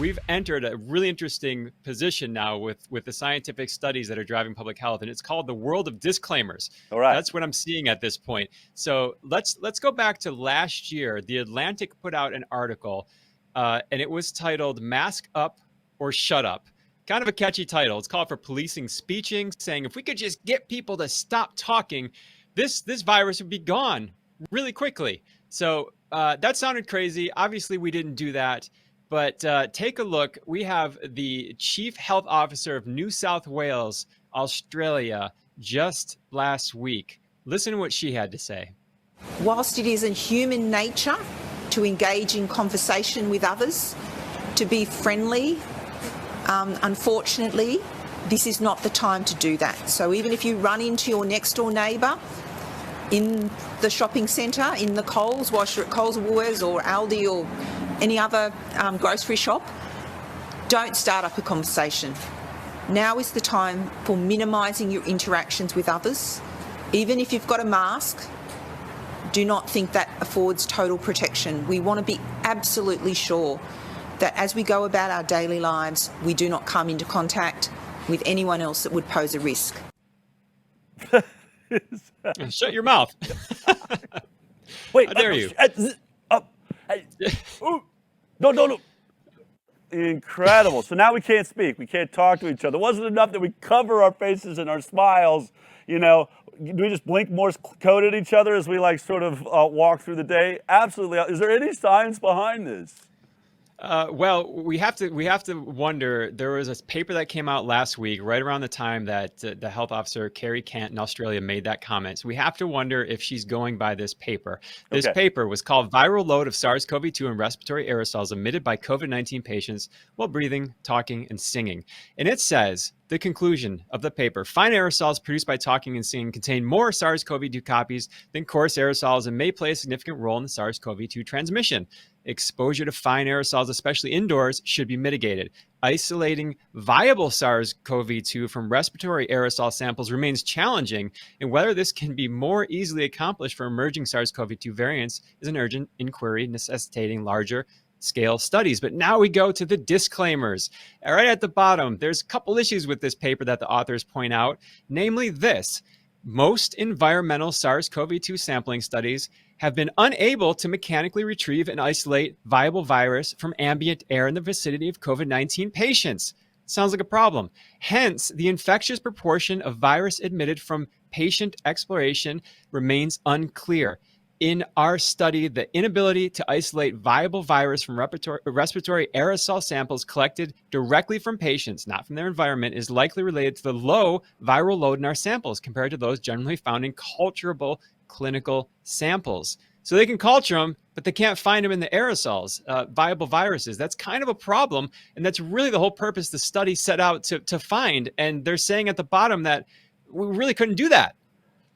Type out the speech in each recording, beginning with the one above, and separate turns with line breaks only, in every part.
we've entered a really interesting position now with the scientific studies that are driving public health, and it's called the world of disclaimers.
All right.
That's what I'm seeing at this point. So let's go back to last year. The Atlantic put out an article, and it was titled "Mask Up or Shut Up." Kind of a catchy title. It's called for policing speeching, saying if we could just get people to stop talking, this virus would be gone really quickly. So that sounded crazy. Obviously, we didn't do that. But take a look. We have the Chief Health Officer of New South Wales, Australia, just last week. Listen to what she had to say.
Whilst it is in human nature to engage in conversation with others, to be friendly, unfortunately, this is not the time to do that. So even if you run into your next door neighbour in the shopping centre, in the Coles, whilst you're at Coles or Woolworths or Aldi or any other grocery shop, don't start up a conversation. Now is the time for minimising your interactions with others. Even if you've got a mask, do not think that affords total protection. We want to be absolutely sure that as we go about our daily lives, we do not come into contact with anyone else that would pose a risk.
Shut your mouth.
Wait,
how dare you?
No. Incredible. So now we can't speak. We can't talk to each other. It wasn't enough that we cover our faces and our smiles. You know, do we just blink Morse code at each other as we sort of walk through the day? Absolutely. Is there any science behind this?
Well, we have to wonder. There was a paper that came out last week, right around the time that the health officer, Kerry Kent in Australia, made that comment. So we have to wonder if she's going by this paper. This paper was called Viral Load of SARS-CoV-2 and Respiratory Aerosols Emitted by COVID-19 Patients While Breathing, Talking, and Singing. And it says, the conclusion of the paper, fine aerosols produced by talking and singing contain more SARS-CoV-2 copies than coarse aerosols and may play a significant role in the SARS-CoV-2 transmission. Exposure to fine aerosols, especially indoors, should be mitigated. Isolating viable SARS-CoV-2 from respiratory aerosol samples remains challenging, and whether this can be more easily accomplished for emerging SARS-CoV-2 variants is an urgent inquiry necessitating larger scale studies. But now we go to the disclaimers. Right at the bottom, there's a couple issues with this paper that the authors point out, namely this. Most environmental SARS-CoV-2 sampling studies have been unable to mechanically retrieve and isolate viable virus from ambient air in the vicinity of COVID-19 patients. Sounds like a problem. Hence, the infectious proportion of virus emitted from patient exploration remains unclear. In our study, the inability to isolate viable virus from respiratory aerosol samples collected directly from patients, not from their environment, is likely related to the low viral load in our samples compared to those generally found in culturable clinical samples. So they can culture them, but they can't find them in the aerosols, viable viruses. That's kind of a problem, and that's really the whole purpose the study set out to find. And they're saying at the bottom that we really couldn't do that.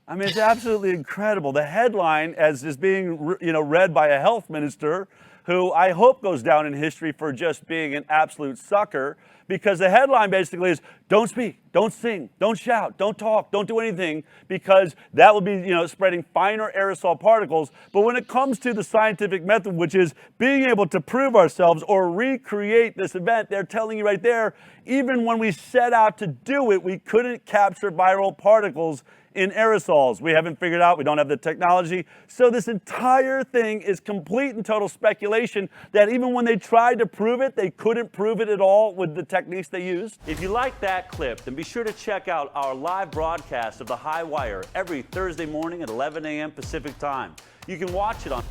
I mean, it's absolutely incredible. The headline, as is being read by a health minister, who I hope goes down in history for just being an absolute sucker, because the headline basically is, don't speak, don't sing, don't shout, don't talk, don't do anything, because that will be, spreading finer aerosol particles. But when it comes to the scientific method, which is being able to prove ourselves or recreate this event, they're telling you right there, even when we set out to do it, we couldn't capture viral particles in aerosols. We haven't figured out, we don't have the technology. So this entire thing is complete and total speculation that even when they tried to prove it, they couldn't prove it at all with the techniques they used. If you like that clip, then be sure to check out our live broadcast of The High Wire every Thursday morning at 11 a.m. Pacific Time. You can watch it on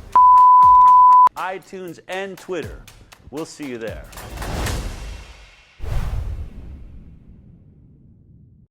iTunes and Twitter. We'll see you there.